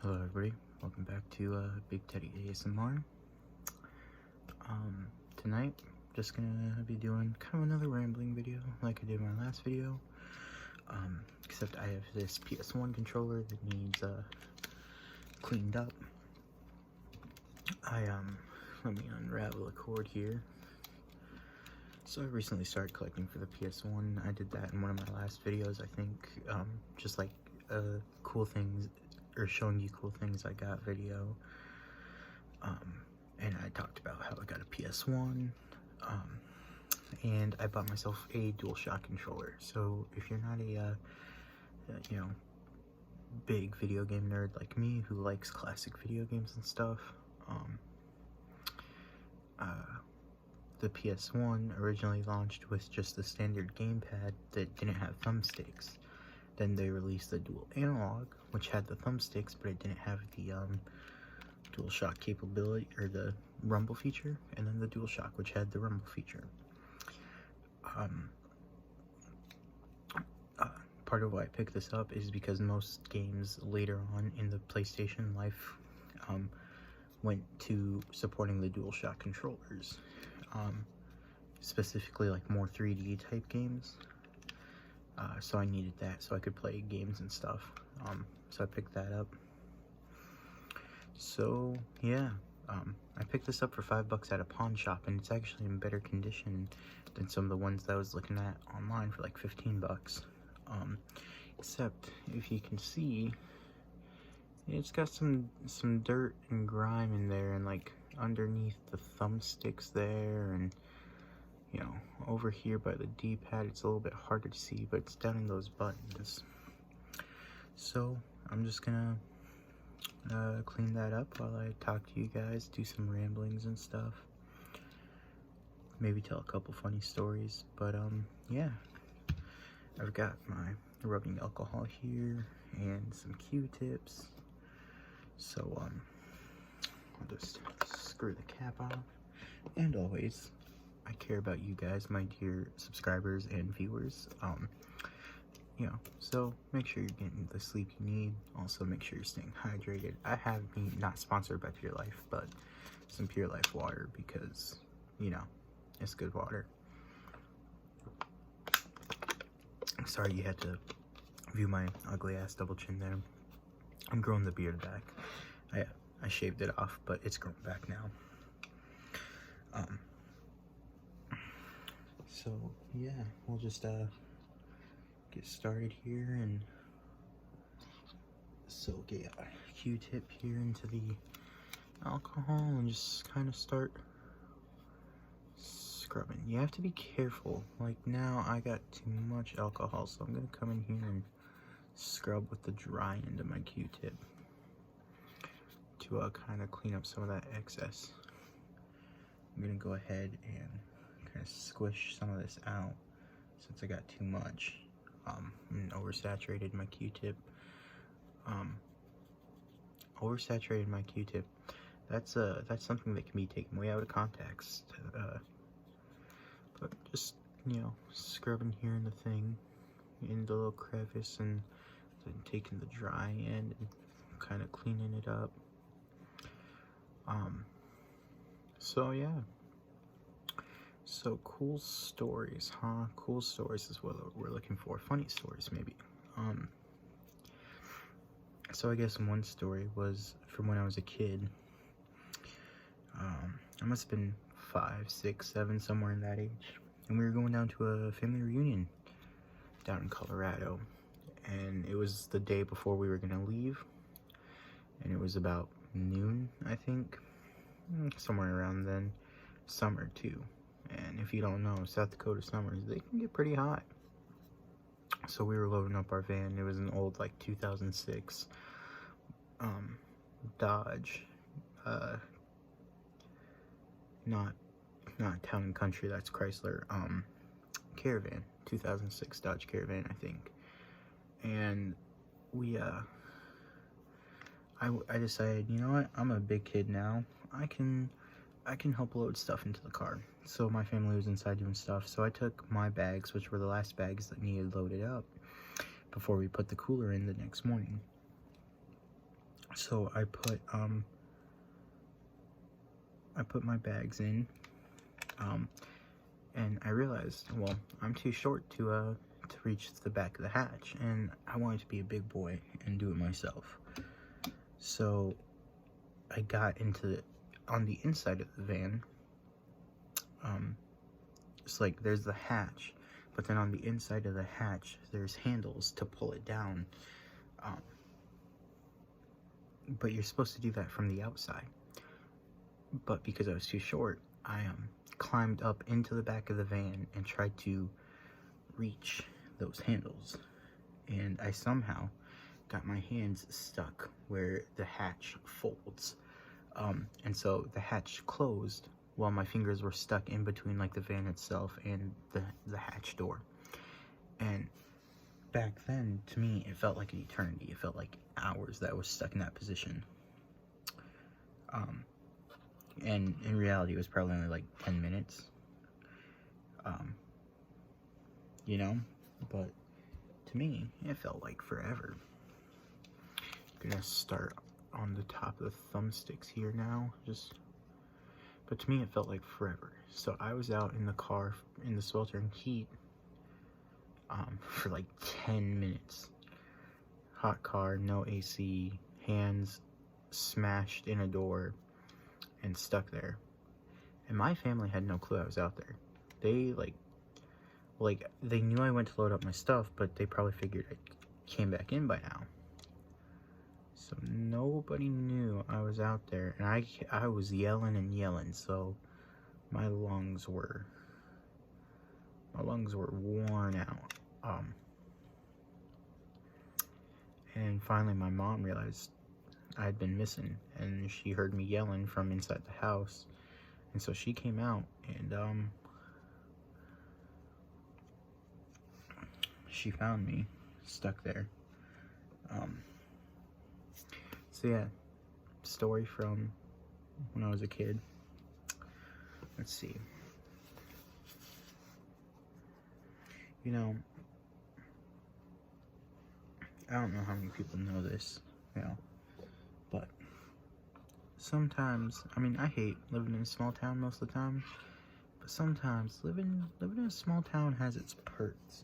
Hello everybody, welcome back to Big Teddy ASMR. Tonight, just gonna be doing kind of another rambling video like I did my last video. Except I have this PS1 controller that needs cleaned up. Let me unravel a cord here. So I recently started collecting for the PS1. I did that in one of my last videos, I think. Just like cool things, or showing you cool things I got video. And I talked about how I got a PS1. And I bought myself a DualShock controller. So if you're not a big video game nerd like me who likes classic video games and stuff, the PS1 originally launched with just the standard gamepad that didn't have thumbsticks. Then they released the dual analog, which had the thumbsticks, but it didn't have the DualShock capability, or the rumble feature, and then the DualShock, which had the rumble feature. Part of why I picked this up is because most games later on in the PlayStation life went to supporting the DualShock controllers. Specifically like more 3D type games. So I needed that so I could play games and stuff. So I picked that up. So yeah, I picked this up for $5 at a pawn shop, and it's actually in better condition than some of the ones that I was looking at online for like 15 bucks. Except if you can see, it's got some dirt and grime in there, and like underneath the thumbsticks there, and you know, over here by the D-pad it's a little bit harder to see, but it's down in those buttons. So I'm just gonna clean that up while I talk to you guys, do some ramblings and stuff, maybe tell a couple funny stories. But yeah, I've got my rubbing alcohol here and some Q-tips. So I'll just screw the cap off. And always, I care about you guys, my dear subscribers and viewers. So make sure you're getting the sleep you need. Also make sure you're staying hydrated. I have been not sponsored by Pure Life, but some Pure Life water, because, you know, it's good water. Sorry you had to view my ugly ass double chin there. I'm growing the beard back. I shaved it off, but it's grown back now. So yeah, we'll just get started here and soak a Q-tip here into the alcohol and just kind of start scrubbing. You have to be careful. Like now I got too much alcohol, so I'm gonna come in here and scrub with the dry end of my Q-tip to kind of clean up some of that excess. I'm gonna go ahead and kind of squish some of this out since I got too much. And oversaturated my Q-tip. Oversaturated my Q-tip. That's something that can be taken way out of context. But just, you know, scrubbing here in the thing, in the little crevice, and then taking the dry end and kind of cleaning it up. So yeah. So cool stories, huh? Cool stories is what we're looking for. Funny stories, maybe. So I guess one story was from when I was a kid. I must have been 5, 6, 7, somewhere in that age. And we were going down to a family reunion down in Colorado. And it was the day before we were gonna leave. And it was about noon, I think. Somewhere around then. Summer too. And if you don't know, South Dakota summers, they can get pretty hot. So we were loading up our van. It was an old, like, 2006 Dodge, not Town and Country, that's Chrysler, Caravan, 2006 Dodge Caravan, I think. And we, I decided, you know what, I'm a big kid now, I can help load stuff into the car. So my family was inside doing stuff, so I took my bags, which were the last bags that needed loaded up, before we put the cooler in the next morning. So I put my bags in, and I realized, well, I'm too short to reach the back of the hatch, and I wanted to be a big boy and do it myself. So I got on the inside of the van. It's like there's the hatch, but then on the inside of the hatch there's handles to pull it down. But you're supposed to do that from the outside. But because I was too short, I climbed up into the back of the van and tried to reach those handles. And I somehow got my hands stuck where the hatch folds. And so the hatch closed while my fingers were stuck in between like the van itself and the hatch door. And back then, to me, it felt like an eternity. It felt like hours that I was stuck in that position. And in reality, it was probably only like 10 minutes. You know? But to me, it felt like forever. I'm gonna start on the top of the thumbsticks here now. But to me, it felt like forever. So I was out in the car in the sweltering heat for like 10 minutes. Hot car, no AC, hands smashed in a door and stuck there. And my family had no clue I was out there. They they knew I went to load up my stuff, but they probably figured I came back in by now. So nobody knew I was out there, and I was yelling and yelling, so my lungs were worn out. And finally my mom realized I had been missing, and she heard me yelling from inside the house, and so she came out, and she found me stuck there. So yeah, story from when I was a kid. Let's see. You know, I don't know how many people know this, but sometimes, I mean, I hate living in a small town most of the time, but sometimes living in a small town has its perks,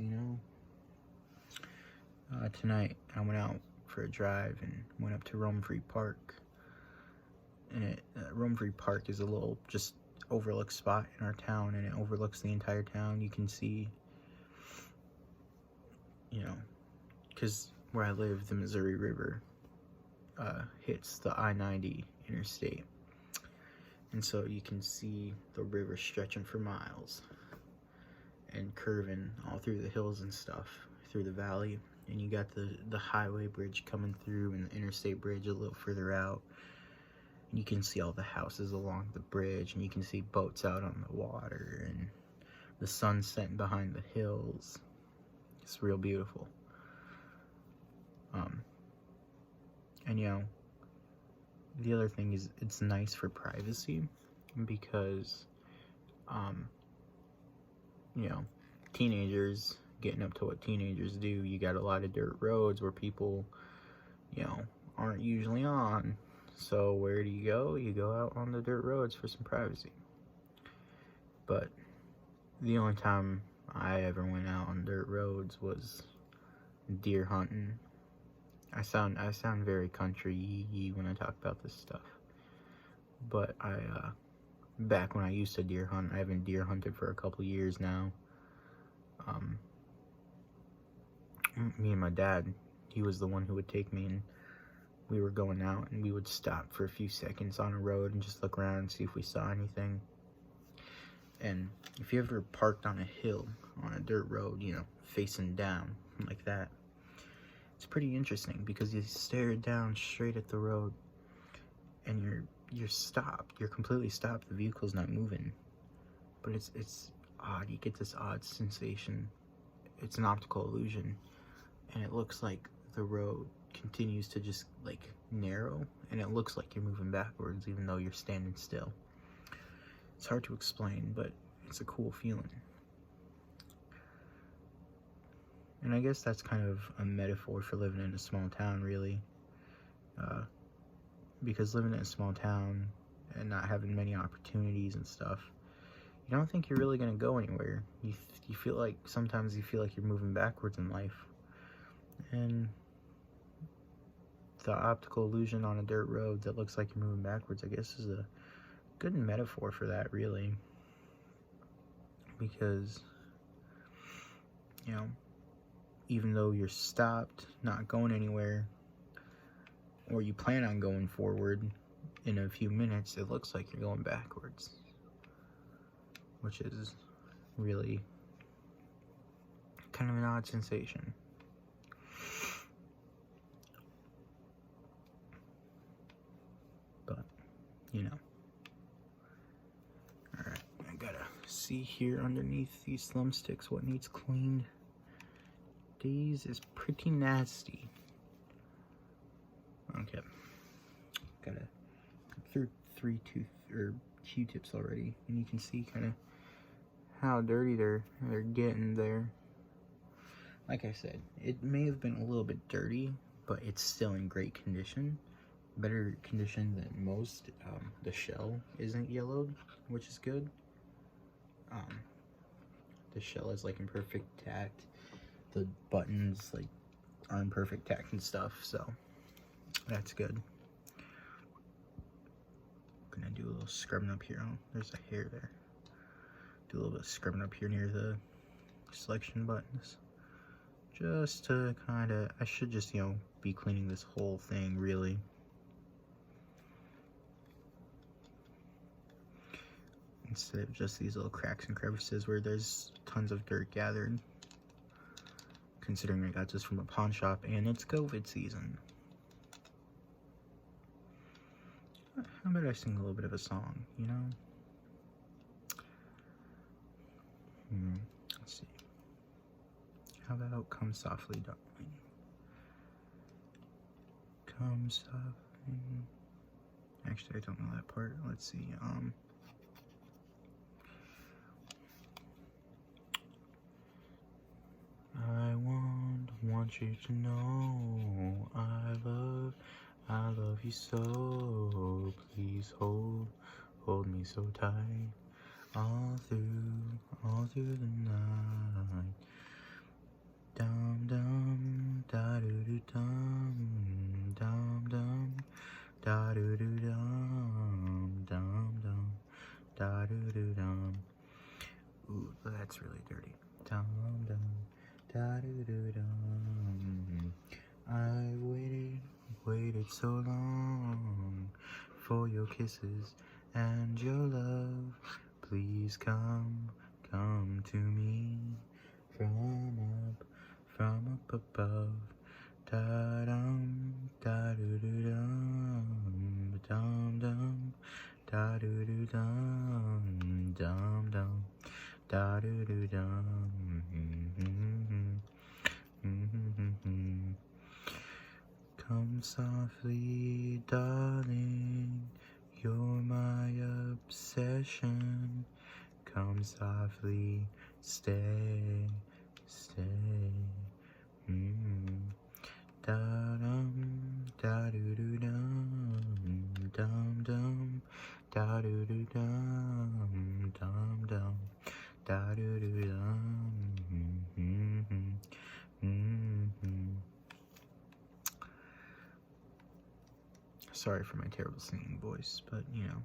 Tonight, I went out for a drive and went up to Rsmblings Park, and Rsmblings Park is a little just overlooked spot in our town, and it overlooks the entire town. You can see, because where I live, the Missouri River hits the I-90 interstate, and so you can see the river stretching for miles and curving all through the hills and stuff, through the valley. And you got the highway bridge coming through and the interstate bridge a little further out. And you can see all the houses along the bridge, and you can see boats out on the water, and the sun setting behind the hills. It's real beautiful. And the other thing is it's nice for privacy, because teenagers getting up to what teenagers do. You got a lot of dirt roads where people aren't usually on. So where do you go? You go out on the dirt roads for some privacy. But the only time I ever went out on dirt roads was deer hunting. I sound very country when I talk about this stuff. But back when I used to deer hunt, I haven't deer hunted for a couple years now. Me and my dad, he was the one who would take me, and we were going out, and we would stop for a few seconds on a road and just look around and see if we saw anything. And if you ever parked on a hill on a dirt road, facing down like that, it's pretty interesting, because you stare down straight at the road and you're stopped. You're completely stopped. The vehicle's not moving. But it's odd. You get this odd sensation. It's an optical illusion, and it looks like the road continues to just narrow, and it looks like you're moving backwards even though you're standing still. It's hard to explain, but it's a cool feeling. And I guess that's kind of a metaphor for living in a small town, really. because living in a small town and not having many opportunities and stuff, you don't think you're really going to go anywhere. You feel like, sometimes you feel like you're moving backwards in life. And the optical illusion on a dirt road that looks like you're moving backwards, I guess, is a good metaphor for that, really. Because, you know, even though you're stopped, not going anywhere, or you plan on going forward in a few minutes, it looks like you're going backwards, which is really kind of an odd sensation. But, you know. Alright, I gotta see here underneath these thumb sticks what needs cleaned. These is pretty nasty. Okay. Gotta through 3 Q-tips already, and you can see kind of how dirty they're getting there. Like I said, it may have been a little bit dirty, but it's still in great condition. Better condition than most. The shell isn't yellowed, which is good. The shell is like in perfect tact. The buttons like are in perfect tact and stuff, so that's good. I'm gonna do a little scrubbing up here. Oh, there's a hair there. Do a little bit of scrubbing up here near the selection buttons, just to kind of, I should just, you know, be cleaning this whole thing really. Instead of just these little cracks and crevices where there's tons of dirt gathered, considering I got this from a pawn shop and it's COVID season. How about I sing a little bit of a song, you know? Let's see. How about Come Softly, Darling? Come softly. Actually, I don't know that part. Let's see. I want you to know I love you so. Please hold me so tight all through the night. Dum dum da doo doo dum dum dum da doo doo dum dum dum da doo doo dum. Ooh, that's really dirty. Dum dum da doo doo dum. I waited so long for your kisses and your love. Please come to me from up above. Da dum da doo doo dum dum dum da doo doo dum dum dum da doo doo dum. Come softly, darling, you're my obsession. Come softly, stay. Da dum da doo doo dum dum dum da doo doo dum dum dum da doo doo dum. Sorry for my terrible singing voice, but you know.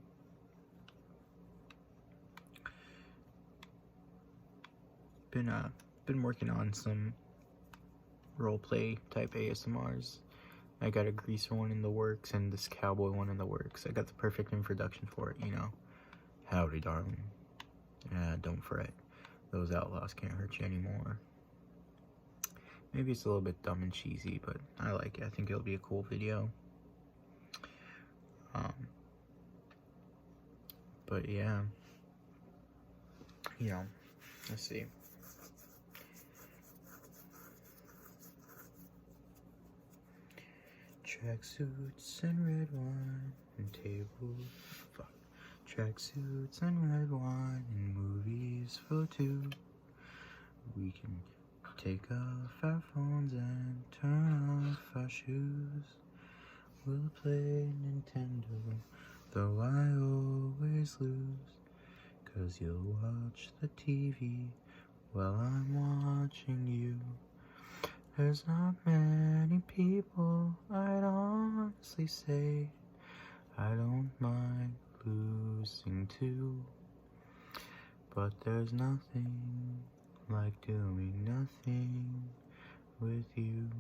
Been working on some roleplay type ASMRs. I got a greaser one in the works and this cowboy one in the works. I got the perfect introduction for it, you know. Howdy, darling. Don't fret. Those outlaws can't hurt you anymore. Maybe it's a little bit dumb and cheesy, but I like it. I think it'll be a cool video. But yeah, you know, let's see. Tracksuits and red wine and tables. Fuck. Tracksuits and red wine and movies for two. We can take off our phones and turn off our shoes. will play Nintendo, though I always lose. 'Cause you'll watch the TV while I'm watching you. There's not many people I'd honestly say I don't mind losing to. But there's nothing like doing nothing with you.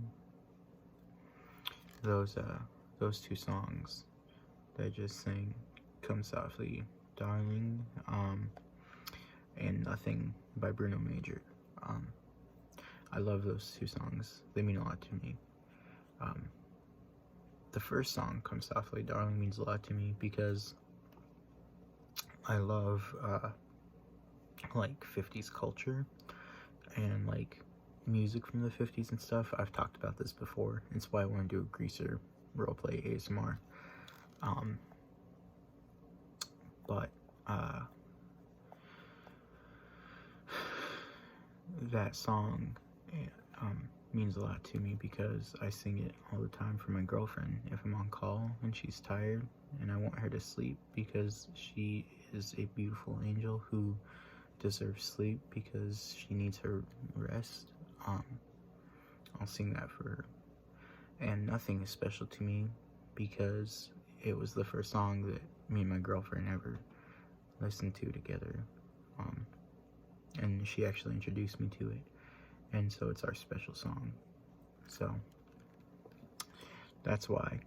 Those two songs that I just sang, Come Softly, Darling, and Nothing by Bruno Major. I love those two songs. They mean a lot to me. The first song, Come Softly, Darling, means a lot to me because I love, like, 50s culture and, like, music from the 50s and stuff. I've talked about this before. It's why I want to do a Greaser roleplay ASMR. But that song means a lot to me because I sing it all the time for my girlfriend if I'm on call and she's tired and I want her to sleep because she is a beautiful angel who deserves sleep because she needs her rest. I'll sing that for her. And Nothing is special to me because it was the first song that me and my girlfriend ever listened to together. And she actually introduced me to it. And so it's our special song. So that's why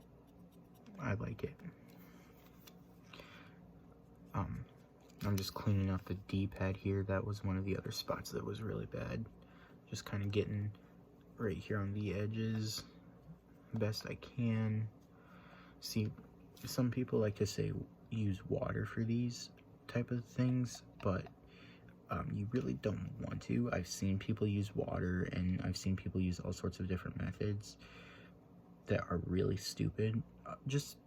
I like it. I'm just cleaning up the D-pad here. That was one of the other spots that was really bad. Just kind of getting right here on the edges best I can. See, some people like to say use water for these type of things, but you really don't want to. I've seen people use water and I've seen people use all sorts of different methods that are really stupid. Just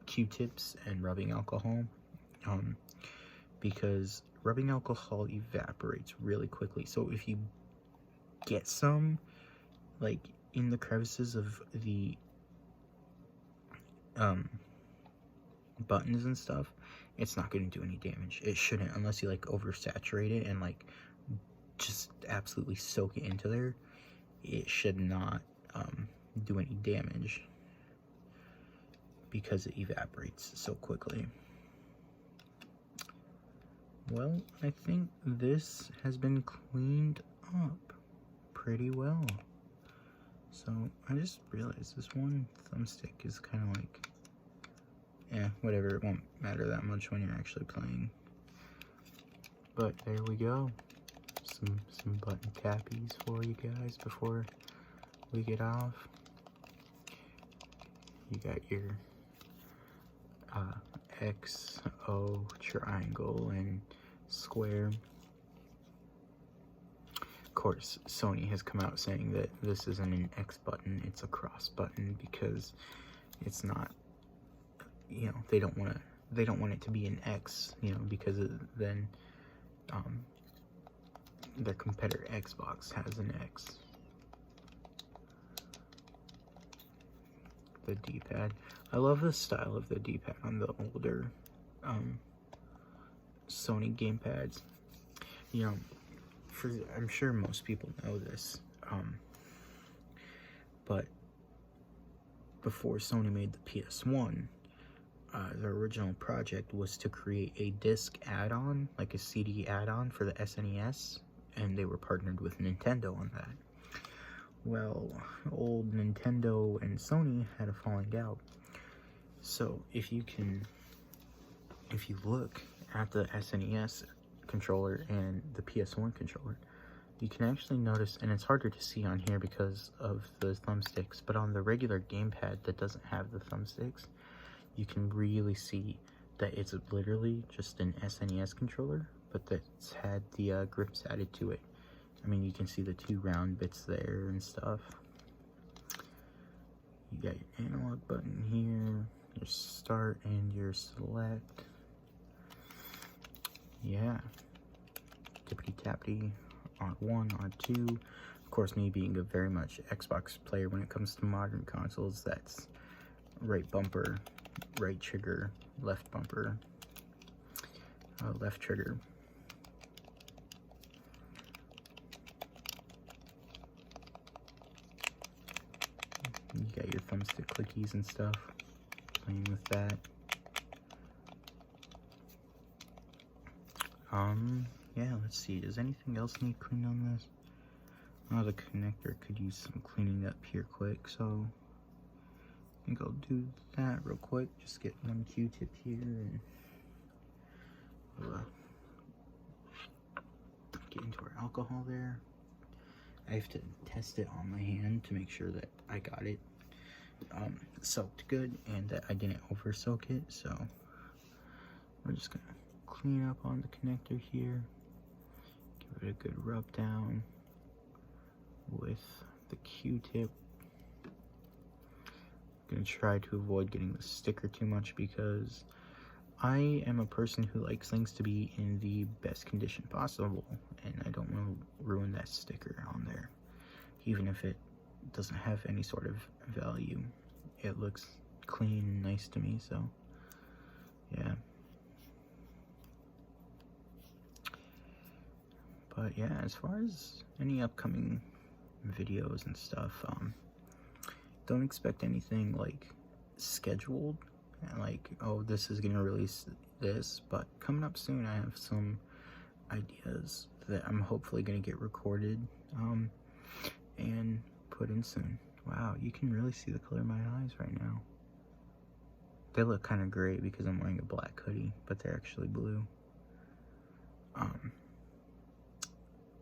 Q-tips and rubbing alcohol, because rubbing alcohol evaporates really quickly. So if you get some, like, in the crevices of the buttons and stuff, it's not going to do any damage. It shouldn't, unless you like oversaturate it and like just absolutely soak it into there. It should not do any damage because it evaporates so quickly. Well, I think this has been cleaned up pretty well. So I just realized this one thumbstick is kind of like, yeah, whatever, it won't matter that much when you're actually playing. But there we go. Some button tappies for you guys before we get off. You got your X, O, triangle, and square. Of course, Sony has come out saying that this isn't an X button, it's a cross button because it's not, you know, they don't want it to be an X, you know, because then their competitor Xbox has an X. The D-pad. I love the style of the D-pad on the older Sony gamepads. You know, I'm sure most people know this, but before Sony made the PS1, the original project was to create a disc add-on, like a CD add-on for the SNES, and they were partnered with Nintendo on that. Well, old Nintendo and Sony had a falling out. So if you look at the SNES controller and the PS1 controller, you can actually notice, and it's harder to see on here because of the thumbsticks, but on the regular gamepad that doesn't have the thumbsticks, you can really see that it's literally just an SNES controller, but that's had the grips added to it. I mean, you can see the two round bits there and stuff. You got your analog button here, your start and your select. Yeah. Tippity tappity, R1, R2. Of course, me being a very much Xbox player when it comes to modern consoles, that's right bumper, right trigger, left bumper, left trigger. You got your thumbstick clickies and stuff, playing with that. Yeah, let's see, does anything else need cleaned on this? Oh, the connector could use some cleaning up here quick, so I think I'll do that real quick. Just get one Q-tip here and get into our alcohol there. I have to test it on my hand to make sure that I got it soaked good and that I didn't over soak it. So we're just gonna clean up on the connector here, give it a good rub down with the Q-tip. Gonna try to avoid getting the sticker too much because I am a person who likes things to be in the best condition possible, and I don't want to ruin that sticker on there. Even if it doesn't have any sort of value, it looks clean and nice to me, so yeah. But yeah, as far as any upcoming videos and stuff, don't expect anything like scheduled, like, oh, this is gonna release this, but coming up soon I have some ideas that I'm hopefully gonna get recorded and put in soon. Wow, you can really see the color of my eyes right now. They look kind of gray because I'm wearing a black hoodie, but they're actually blue.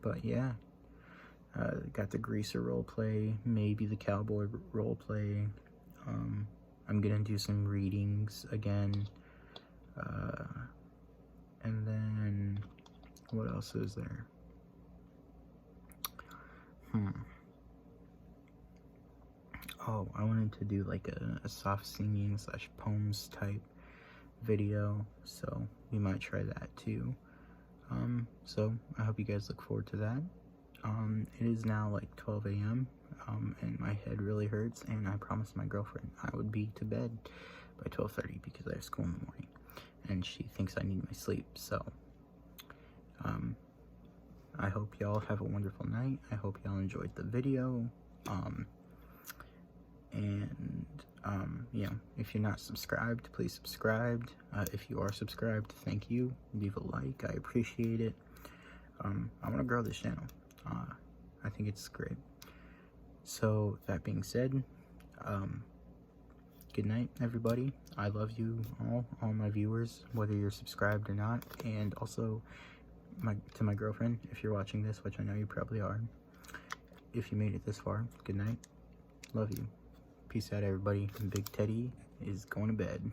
But yeah, got the greaser roleplay, maybe the cowboy roleplay. I'm gonna do some readings again, and then what else is there? Oh, I wanted to do like a soft singing / poems type video, so we might try that too. So I hope you guys look forward to that. It is now like 12 a.m. And my head really hurts, and I promised my girlfriend I would be to bed by 12:30 because I have school in the morning, and she thinks I need my sleep. So I hope y'all have a wonderful night. I hope y'all enjoyed the video. Yeah, if you're not subscribed, please subscribe. If you are subscribed, thank you. Leave a like, I appreciate it. I want to grow this channel. I think it's great. So that being said, good night, everybody. I love you all my viewers, whether you're subscribed or not, and also to my girlfriend, if you're watching this, which I know you probably are. If you made it this far, good night. Love you. Peace out, everybody. Big Teddy is going to bed.